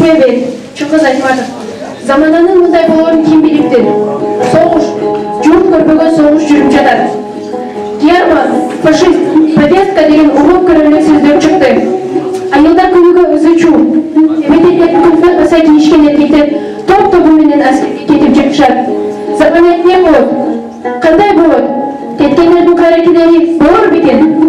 Айтпайбек, чоңгыз айтмады. Замананын мындай болорун ким билиптир? Согуш, жуут көрбөгөн согуш жүрүп жатат. Герман, фашист, повестка деген улуу көрөлүү сөздөр чыкты. Айылдар күнүгө өзүчү, эметектер күнүнө аса кийишкен эркектер топ-тобу менен аскерге кетип жатышат. Заман эмне болот? Кандай болот? Кеткендердин каракедери болор бекен?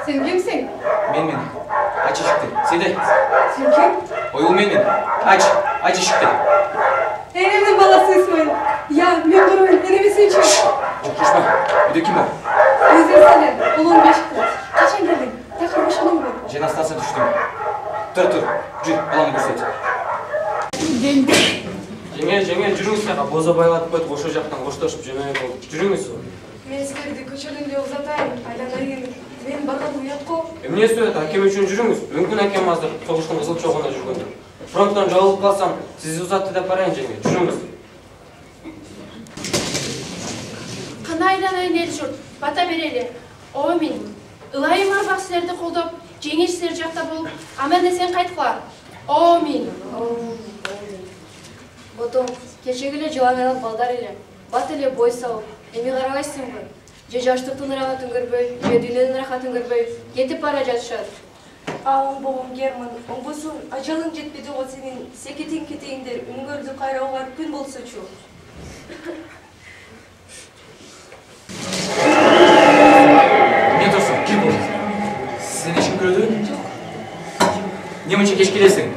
Sen kimsin? Men. Aç ışıkты. Sede. Sen kim? Oyul men. Aç ışıkты. Enemizin balası İsmail. Ya, men durmayın. Enemizin için. Konuşma. Bir de kim o? Özür sene. Oğlum 5 kız. Kaçan geldin? Takır başını mı? Jen hastası düştüm. Dur. Jür, alanı göster. Жеңел, жүріңіз саға. Боза байлатып қойдық, ошо жақтан қошташып жөнөй болдық. Жүріңіз. Мен сіздерді көшірдім деп ұзатайын. Айланайын. Мен барған ұят қо. Эмне сөйледі, әкем үшін жүріңіз. Мүмкін әкем азыр соғыштың қызыл чоғына жүргендір. Фронттан жабылып қалсам, сізді ұзатты деп барайын жеңел. Жүріңіз. Қана айланайын ел жұрт, бата берелі. О мен, ылайым арбақ сілерді қолдап, жеңеш сілер жақта болып, аман есен қайтқыла. О мен. Ботом, кешегіле жыланайлық балдар еле, бат еле бой сауып, эми қарабайсың ғой. Же жаштықтың рахатын көрбөй, же дүниенің рахатын көрбөй, кетіп бара жатышат. Алың болым Герман, оңбосын ажалың жетпеді ғой сенің секетен кетейіндер үңгөрді қайрауға күн болса чу. Не тұрсың, кем болдың? Сен ешкім көрді? Не мұнша кеш келесің?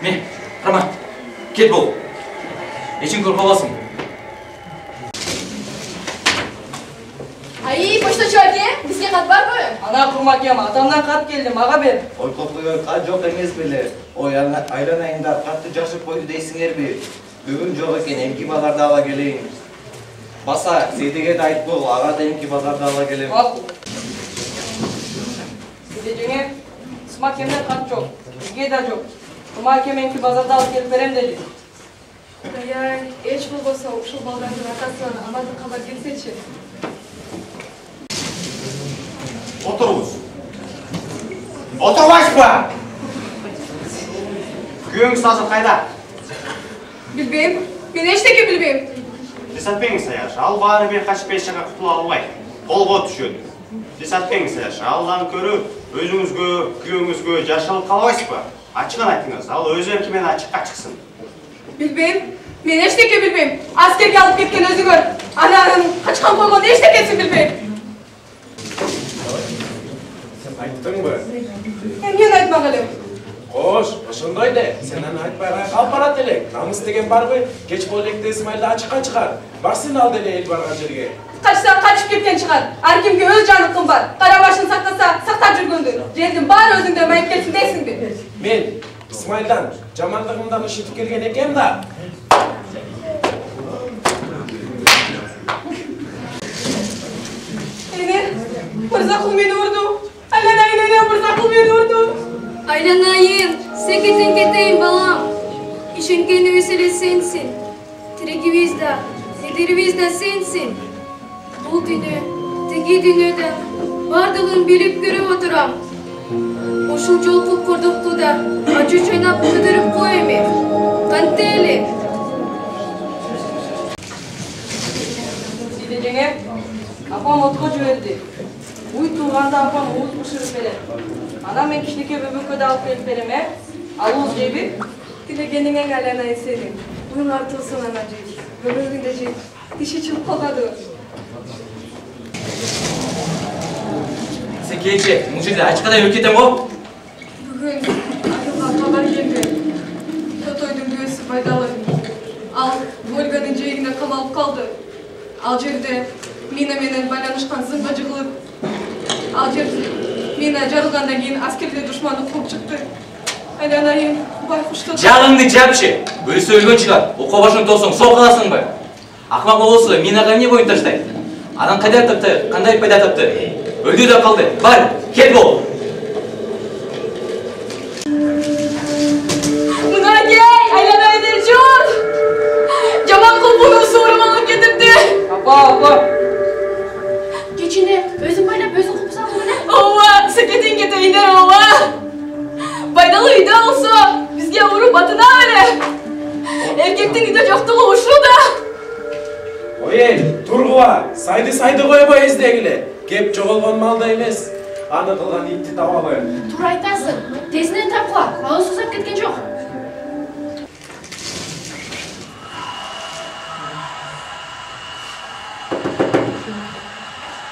Мен, қарама, кет бол. Ешін көріп аласың. Ай, почтачы әке, бізге қат бар ғой? Ана құрма кем, атамнан қат келді, маға бер. Ой, қоқлыға қат жоқ емес білі. Ой, айланайында қатты жақшып қойды дейсіңер бе? Бүгін жоқ екен, емки базарды ала келейін. Баса, Сейдеге де айт бол, аға да емки базарды ала келейін. Мақұл. Сейде жеңе, Сыма кемден қат жоқ, бізге де жоқ. Құрма кем емки базарды алып келіп берем деді. Ай, еш болбоса, ушул балдардың атасынан амандық хабар келсечи. Отырыңыз. Отырмайсыз ба? Күйеуіңіз азыр қайда? Билбейм, мен эчтеке билбейм. Десатпеңіз Саяш, ал бары бен қашып ешқайда құтыла албай, қолға түшеді. Десатпеңіз Саяш, алдан көріп, өзіңізге, күйеуіңізге жашылып қалбайсыз ба? Açıqan айтыңыз, ал өз еркімен açıqqa шықсын. Билбейм, мен эчтеке билбейм. Аскерге алып кеткен өзү көр. Ананын качкан койгон эчтекесин билбейм. Айттың ба? Мен айтмак элем. Кош, ошондой де. Сен аны айтпай калып барат элек. Намыс деген барбы? Кеч болекте Исмайлды ачыкка чыгар. Барсын ал деле эл барган жерге. Качса качып кеткен чыгар. Ар кимге өз жаны кымбат. Кара башын сактаса, сактап жүргөндүр. Жердин баары өзүңдө майып кетсин дейсиңби? Мен Исмайлдан жамандыгымдан ишитип келген экем да. Мырзакул мени урду. Айланайын эне, Мырзакул мени урду. Айланайын, секетен кетейін балам. Ишенгенибиз эле сенсин. Тиригибиз да, сидирибиз да сенсин. Бул дүнө, тиги дүнөдө бардыгын билип көрүп отурам. Ушул жолку кордукту да ачуу чойнап көтөрүп кой эми. Канте эле. Сейде жеңе, апам отко жиберди. Уй турганда апам уыз бышырып берет. Ана мен кичинекей бөбөккө да алып келип берем, ал уыз жейби? Тилегениңе айланайын сенин. Уюң артылсын ана жей. Бөбөгүндө жей. Тиши чыгып калгады. Сен келче, мына жерде ачкадай өлүп кетем го? Бүгүн айылга кабар келди. Тотойдун күйөөсү Байдалы. Ал Ольганын жээгине камалып калды. Ал жерде мина менен байланышкан зымга жыгылып, ал жерде мина жарылгандан кийин аскердер душманды кууп чыкты. Айланайын, байкушту. Жагыңды жапчы. Өлсө өлгөн чыгар. Окуу башыңды тосоң соо каласыңбы? Акмак болосуң, минага эмне боюн таштайт? Анан кайда тапты, кандай пайда тапты? Өлдү да калды. Бар, кел бол. Мынакей, айлана Эдержон! Жаман кулпунун суурун алып кетипти. Апа. Кечине өзүң байлап өзүң кылып салдың эле. Ооба, секетин кетейиндер ооба. Байдалы үйдө болсо, бизге уруп батына эле. Эркектин үйдө жоктугу ушул да. Ой, тургуба, сайды койбой эздегиле. Кеп жоголгон малда эмес. Аны кылган итти табалы. Туура айтасың. Тезинен тапкыла. Ал сузап кеткен жок.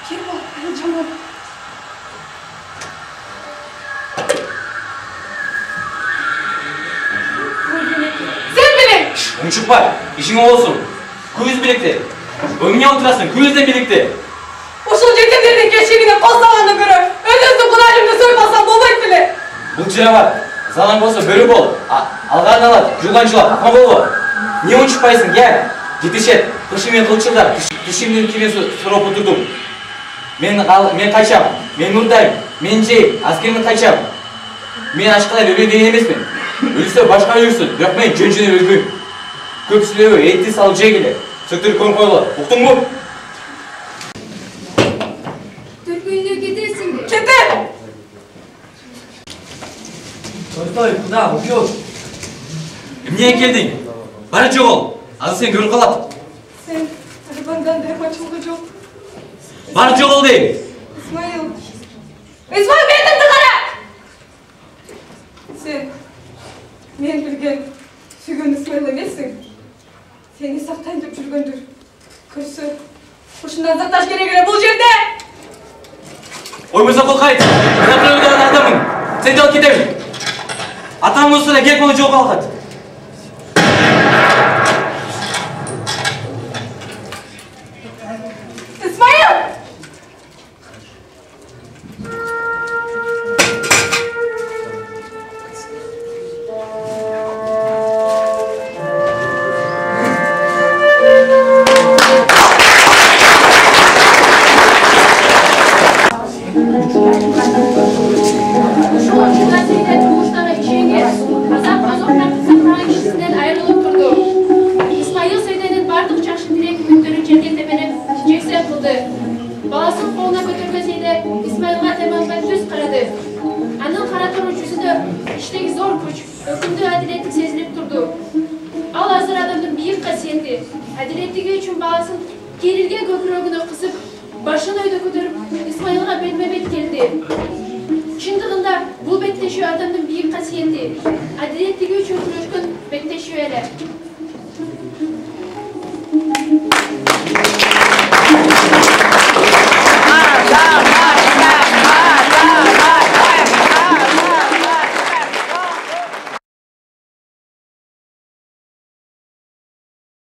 Кел бол, аны жаман. Sen bilin. Унчукпа, ишиң болсун. Көз билекте. Өмүнө отурасың, көздөн билекте. Ушул жетемдердин кечигине козсогондо көрө. Өзүңдүн кудайымды сойпасам болбойт беле. Бул жырабат. Залаң болсо бөрү бол. Алган алат, жулган жулап, акма болбо. Не унчукпайсың, кел. Жетишет. Кышымен кылчылдар, кишимдин киресин сурап отурдум. Мен кайчам, мен урдайм, мен жейм, аскердин кайчам. Мен ашкалай өлө деген эмесмин. Өлсө башка өлсүн, бирок мен жөн-жөнөп өлбөйм. Көпсүлөбү этти салып жегиле. Сөктүрүп көн койгула. Уктуңбу? Түркүнүнө кетесиңби? Кетем. Стой, куда? Убьёт. Эмне келдиң? Бара жогол. Азыр сен көрүп калат. Sen arabandan direkt açıldı çok. Бара жогол дейм. İsmail. İsmail beni de kara. Sen men bilgen sügün İsmail emesin. Seni saktayın dep жүргөндүр. Көрсө. Ушундан сакташ керек эле бул жерде. Ойбаса кол кайт. Мен атырабыдагы адаммын. Сен алып кетемин. Атам болсо да кеп боло жок алгат. İsmail! Ошол жинасыйда тугуштагы ишенген Азап Азоктан сактаган кишисинен айрылып турду. Исмаил Сейденин бардык жакшы тилек үмүттөрү жерден менен жексен кылды. Баласын колуна көтөргөн Сейде Исмаилга Темалга түз карады. Анын кара тору жүзүндө иштеги зор күч, өкүмдүү адилеттик сезилип турду. Ал азыр адамдын бийик касиети, адилеттиги үчүн баласын керилген көкүрөгүнө кысып, башын өйдө көтөрүп Исмаилга бетме-бет келди. Чындыгында бул беттешүү адамдын бийик касиети, адилеттиги үчүн күрөшкөн беттешүү эле.